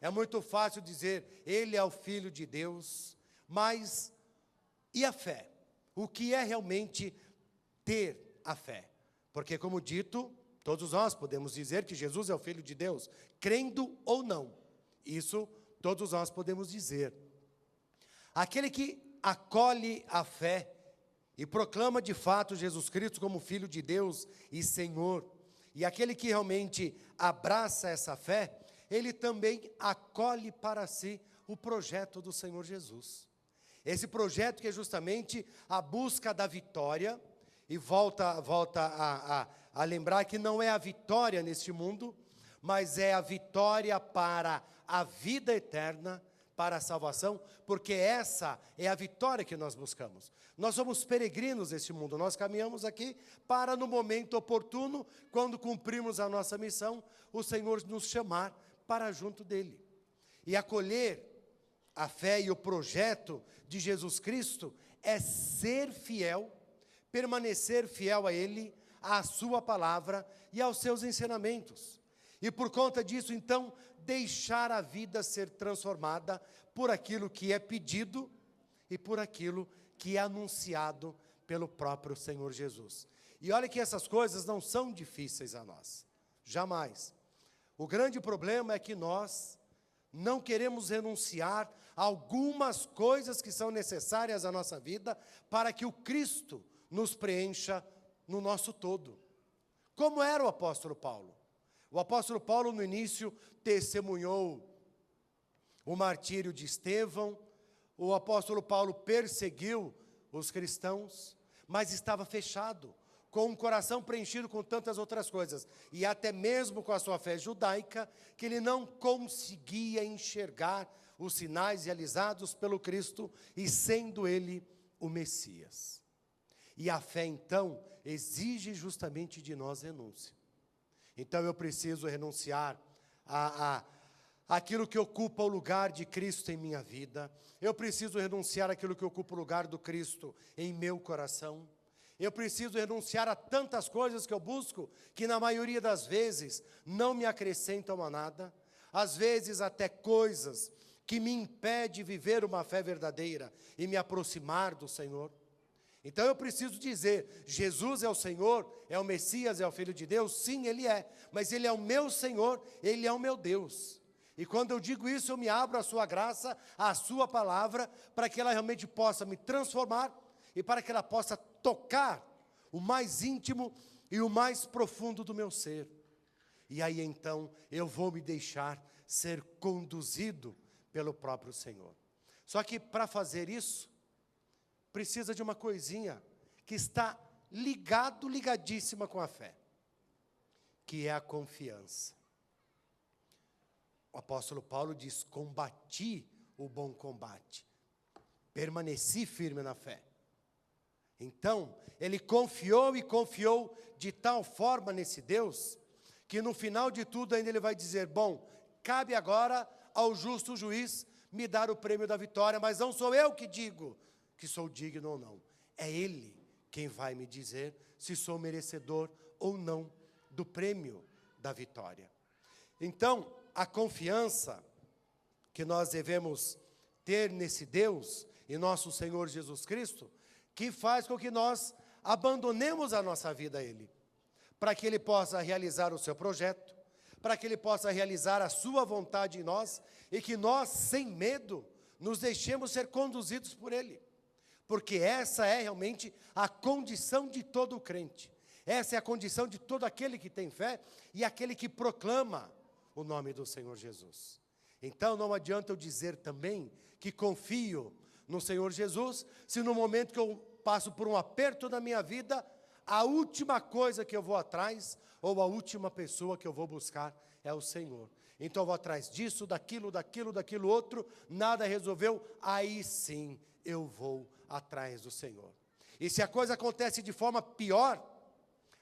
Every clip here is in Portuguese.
É muito fácil dizer, ele é o Filho de Deus, mas e a fé? O que é realmente ter a fé? Porque, como dito, todos nós podemos dizer que Jesus é o Filho de Deus, crendo ou não. Isso todos nós podemos dizer. Aquele que acolhe a fé e proclama de fato Jesus Cristo como Filho de Deus e Senhor, e aquele que realmente abraça essa fé, ele também acolhe para si o projeto do Senhor Jesus. Esse projeto que é justamente a busca da vitória, e volta a lembrar que não é a vitória neste mundo, mas é a vitória para a vida eterna, para a salvação, porque essa é a vitória que nós buscamos. Nós somos peregrinos neste mundo, nós caminhamos aqui para, no momento oportuno, quando cumprimos a nossa missão, o Senhor nos chamar para junto dEle. E acolher a fé e o projeto de Jesus Cristo é ser fiel, permanecer fiel a Ele, à sua palavra e aos seus ensinamentos. E por conta disso, então, deixar a vida ser transformada por aquilo que é pedido e por aquilo que é anunciado pelo próprio Senhor Jesus. E olha que essas coisas não são difíceis a nós, jamais. O grande problema é que nós não queremos renunciar a algumas coisas que são necessárias à nossa vida para que o Cristo nos preencha no nosso todo. Como era o apóstolo Paulo? O apóstolo Paulo, no início, testemunhou o martírio de Estevão. O apóstolo Paulo perseguiu os cristãos, mas estava fechado, com um coração preenchido com tantas outras coisas, e até mesmo com a sua fé judaica, que ele não conseguia enxergar os sinais realizados pelo Cristo, e sendo ele o Messias. E a fé, então, exige justamente de nós renúncia. Então eu preciso renunciar àquilo que ocupa o lugar de Cristo em minha vida. Eu preciso renunciar àquilo que ocupa o lugar do Cristo em meu coração. Eu preciso renunciar a tantas coisas que eu busco, que na maioria das vezes não me acrescentam a nada. Às vezes até coisas que me impedem de viver uma fé verdadeira e me aproximar do Senhor. Então eu preciso dizer, Jesus é o Senhor, é o Messias, é o Filho de Deus? Sim, Ele é, mas Ele é o meu Senhor, Ele é o meu Deus. E quando eu digo isso, eu me abro à sua graça, à sua palavra, para que ela realmente possa me transformar, e para que ela possa tocar o mais íntimo e o mais profundo do meu ser. E aí então, eu vou me deixar ser conduzido pelo próprio Senhor. Só que para fazer isso, precisa de uma coisinha que está ligadíssima com a fé, que é a confiança. O apóstolo Paulo diz, combati o bom combate, permaneci firme na fé. Então, ele confiou e confiou de tal forma nesse Deus, que no final de tudo ainda ele vai dizer, bom, cabe agora ao justo juiz me dar o prêmio da vitória, mas não sou eu que digo que sou digno ou não. É Ele quem vai me dizer se sou merecedor ou não do prêmio da vitória. Então, a confiança que nós devemos ter nesse Deus e nosso Senhor Jesus Cristo, que faz com que nós abandonemos a nossa vida a Ele, para que Ele possa realizar o seu projeto, para que Ele possa realizar a sua vontade em nós, e que nós, sem medo, nos deixemos ser conduzidos por Ele. Porque essa é realmente a condição de todo o crente. Essa é a condição de todo aquele que tem fé e aquele que proclama o nome do Senhor Jesus. Então não adianta eu dizer também que confio no Senhor Jesus, se no momento que eu passo por um aperto na minha vida, a última coisa que eu vou atrás, ou a última pessoa que eu vou buscar é o Senhor. Então eu vou atrás disso, daquilo outro, nada resolveu, aí sim eu vou atrás do Senhor. E se a coisa acontece de forma pior,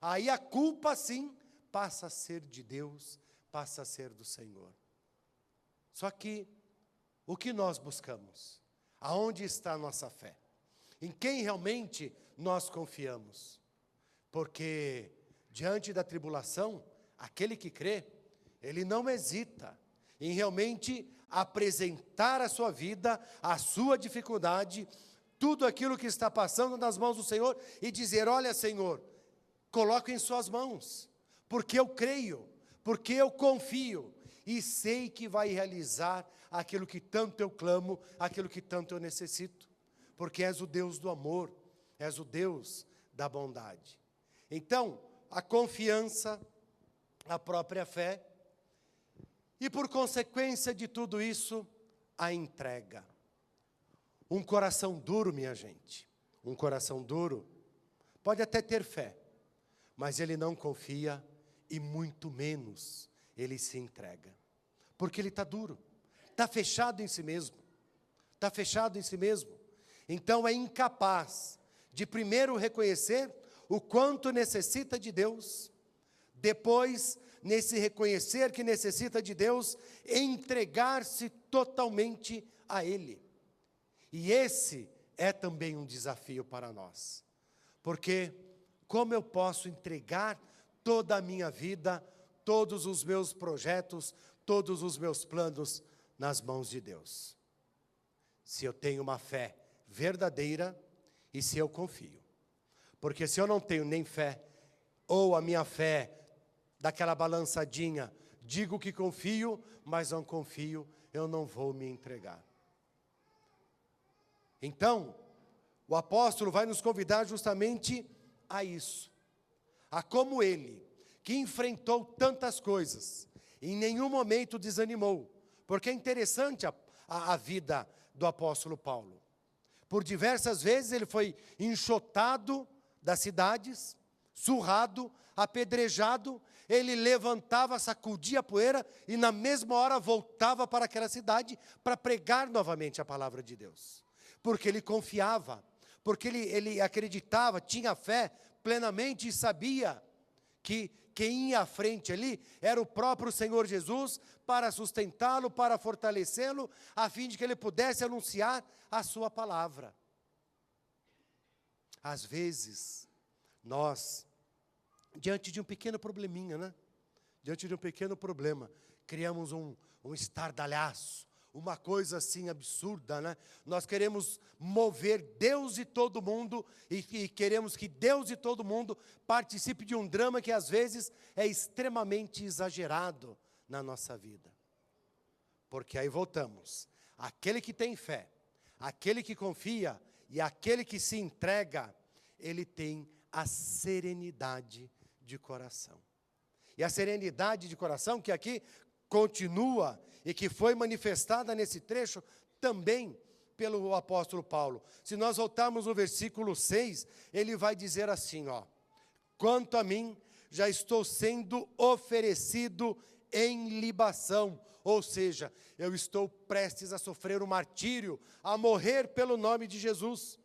aí a culpa sim passa a ser de Deus, passa a ser do Senhor. Só que o que nós buscamos? Aonde está a nossa fé? Em quem realmente nós confiamos? Porque diante da tribulação, aquele que crê, ele não hesita, em realmente apresentar a sua vida, a sua dificuldade, tudo aquilo que está passando nas mãos do Senhor e dizer: olha, Senhor, coloco em suas mãos, porque eu creio, porque eu confio e sei que vai realizar aquilo que tanto eu clamo, aquilo que tanto eu necessito, porque és o Deus do amor, és o Deus da bondade. Então, a confiança, a própria fé, e por consequência de tudo isso, a entrega. Um coração duro, minha gente, um coração duro, pode até ter fé, mas ele não confia e muito menos ele se entrega. Porque ele está duro, está fechado em si mesmo, está fechado em si mesmo. Então é incapaz de primeiro reconhecer o quanto necessita de Deus, depois, nesse reconhecer que necessita de Deus, entregar-se totalmente a Ele. E esse é também um desafio para nós, porque como eu posso entregar toda a minha vida, todos os meus projetos, todos os meus planos nas mãos de Deus? Se eu tenho uma fé verdadeira e se eu confio. Porque se eu não tenho nem fé, ou a minha fé, daquela balançadinha, digo que confio, mas não confio, eu não vou me entregar. Então, o apóstolo vai nos convidar justamente a isso, a como ele, que enfrentou tantas coisas, em nenhum momento desanimou, porque é interessante a vida do apóstolo Paulo. Por diversas vezes ele foi enxotado das cidades, surrado, apedrejado, ele levantava, sacudia a poeira e na mesma hora voltava para aquela cidade para pregar novamente a palavra de Deus. Porque ele confiava, porque ele acreditava, tinha fé plenamente e sabia que quem ia à frente ali era o próprio Senhor Jesus para sustentá-lo, para fortalecê-lo, a fim de que ele pudesse anunciar a sua palavra. Às vezes, nós, diante de um pequeno probleminha, né? Diante de um pequeno problema, criamos um estardalhaço, uma coisa assim absurda, né? Nós queremos mover Deus e todo mundo, e queremos que Deus e todo mundo participe de um drama que às vezes é extremamente exagerado na nossa vida. Porque aí voltamos, aquele que tem fé, aquele que confia e aquele que se entrega, ele tem a serenidade de coração. E a serenidade de coração que aqui continua e que foi manifestada nesse trecho também pelo apóstolo Paulo. Se nós voltarmos no versículo 6, ele vai dizer assim, ó: quanto a mim, já estou sendo oferecido em libação, ou seja, eu estou prestes a sofrer o martírio, a morrer pelo nome de Jesus.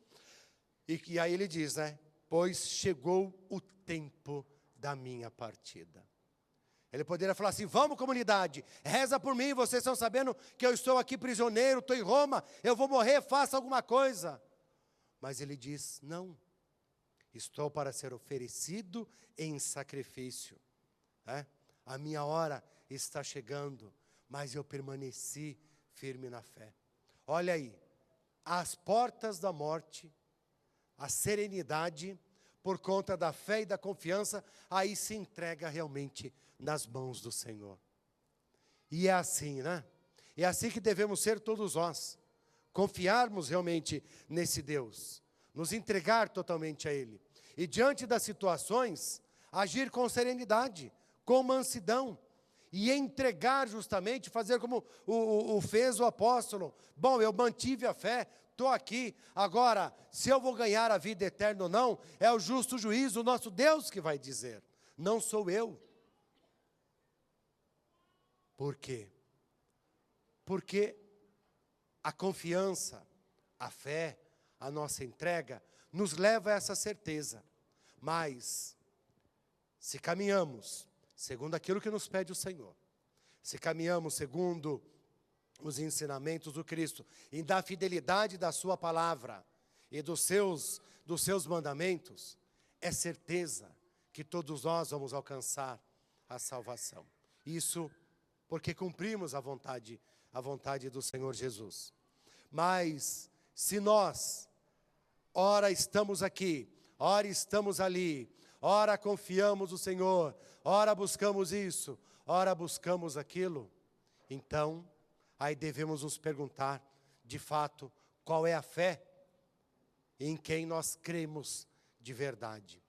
E aí ele diz, né? Pois chegou o tempo da minha partida. Ele poderia falar assim: vamos, comunidade, reza por mim, vocês estão sabendo que eu estou aqui prisioneiro, estou em Roma, eu vou morrer, faça alguma coisa. Mas ele diz: não, estou para ser oferecido em sacrifício. A minha hora está chegando, mas eu permaneci firme na fé. Olha aí, às portas da morte, a serenidade, por conta da fé e da confiança, aí se entrega realmente nas mãos do Senhor. E é assim, né? É assim que devemos ser todos nós. Confiarmos realmente nesse Deus. Nos entregar totalmente a Ele. E diante das situações, agir com serenidade, com mansidão. E entregar justamente, fazer como fez o apóstolo. Bom, eu mantive a fé, estou aqui. Agora, se eu vou ganhar a vida eterna ou não, é o justo juízo, o nosso Deus que vai dizer. Não sou eu. Por quê? Porque a confiança, a fé, a nossa entrega, nos leva a essa certeza. Mas, se caminhamos segundo aquilo que nos pede o Senhor, se caminhamos segundo os ensinamentos do Cristo, e da fidelidade da sua palavra, e dos seus mandamentos, é certeza que todos nós vamos alcançar a salvação. Isso porque cumprimos a vontade do Senhor Jesus. Mas se nós, ora estamos aqui, ora estamos ali, ora confiamos no Senhor, ora buscamos isso, ora buscamos aquilo, então, aí devemos nos perguntar, de fato, qual é a fé em quem nós cremos de verdade.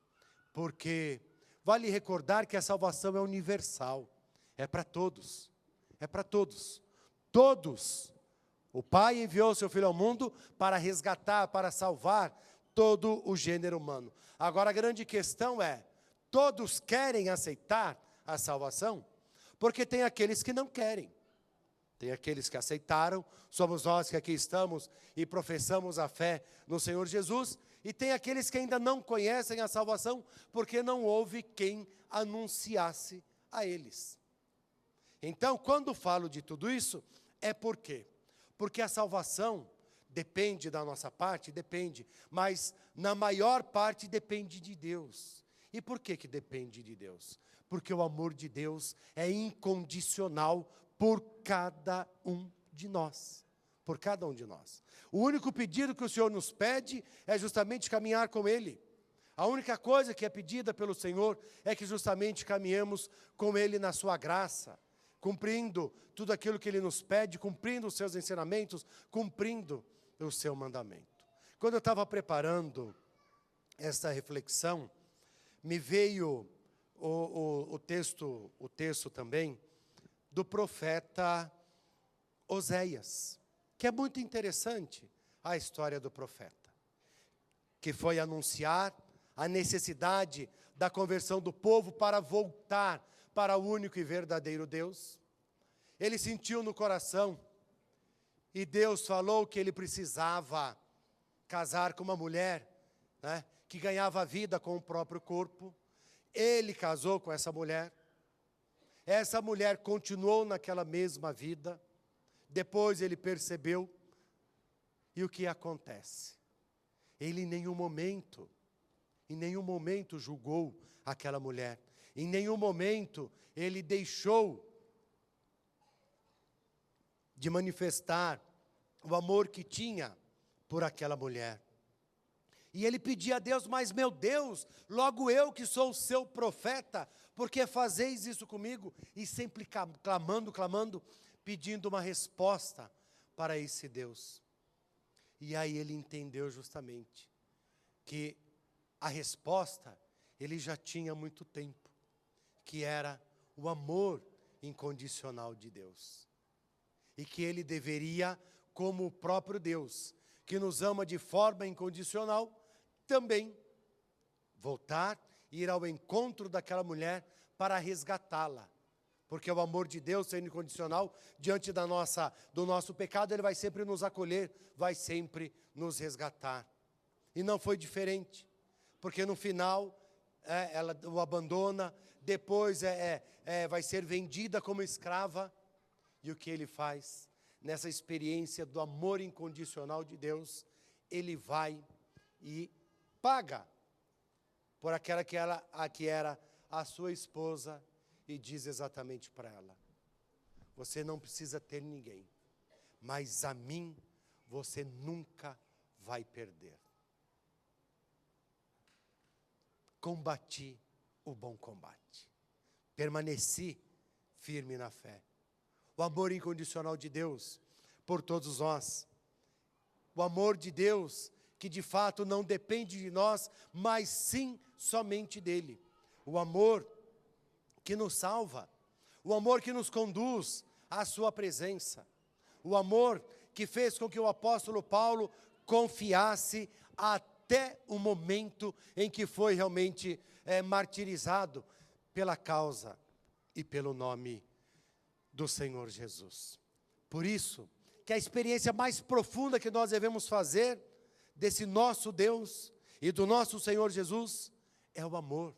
Porque vale recordar que a salvação é universal, é para todos, é para todos. Todos. O Pai enviou seu Filho ao mundo para resgatar, para salvar todo o gênero humano. Agora a grande questão é, todos querem aceitar a salvação? Porque tem aqueles que não querem. Tem aqueles que aceitaram, somos nós que aqui estamos e professamos a fé no Senhor Jesus, e tem aqueles que ainda não conhecem a salvação, porque não houve quem anunciasse a eles. Então, quando falo de tudo isso, é por quê? Porque a salvação depende da nossa parte, depende, mas na maior parte depende de Deus. E por que depende de Deus? Porque o amor de Deus é incondicional por cada um de nós, por cada um de nós. O único pedido que o Senhor nos pede é justamente caminhar com Ele. A única coisa que é pedida pelo Senhor é que justamente caminhemos com Ele na sua graça, cumprindo tudo aquilo que Ele nos pede, cumprindo os seus ensinamentos, cumprindo o seu mandamento. Quando eu estava preparando essa reflexão, me veio o texto também, do profeta Oséias, que é muito interessante a história do profeta, que foi anunciar a necessidade da conversão do povo para voltar para o único e verdadeiro Deus. Ele sentiu no coração, e Deus falou que ele precisava casar com uma mulher, né, que ganhava vida com o próprio corpo. Ele casou com essa mulher. Essa mulher continuou naquela mesma vida. Depois ele percebeu. E o que acontece? Ele em nenhum momento julgou aquela mulher. Em nenhum momento ele deixou de manifestar o amor que tinha por aquela mulher. E ele pedia a Deus, mas meu Deus, logo eu que sou o seu profeta, por que fazeis isso comigo? E sempre clamando, pedindo uma resposta para esse Deus. E aí ele entendeu justamente que a resposta ele já tinha há muito tempo, que era o amor incondicional de Deus. E que ele deveria, como o próprio Deus, que nos ama de forma incondicional, também voltar e ir ao encontro daquela mulher para resgatá-la. Porque o amor de Deus, sendo incondicional, diante do nosso pecado, Ele vai sempre nos acolher, vai sempre nos resgatar. E não foi diferente, porque no final, ela o abandona, depois vai ser vendida como escrava. E o que ele faz? Nessa experiência do amor incondicional de Deus, ele vai e paga por aquela que era a sua esposa, e diz exatamente para ela: você não precisa ter ninguém, mas a mim você nunca vai perder. Combati o bom combate, permaneci firme na fé. O amor incondicional de Deus por todos nós, o amor de Deus que de fato não depende de nós, mas sim somente dele. O amor que nos salva, o amor que nos conduz à sua presença, o amor que fez com que o apóstolo Paulo confiasse até o momento em que foi realmente martirizado pela causa e pelo nome do Senhor Jesus. Por isso, que a experiência mais profunda que nós devemos fazer desse nosso Deus e do nosso Senhor Jesus é o amor.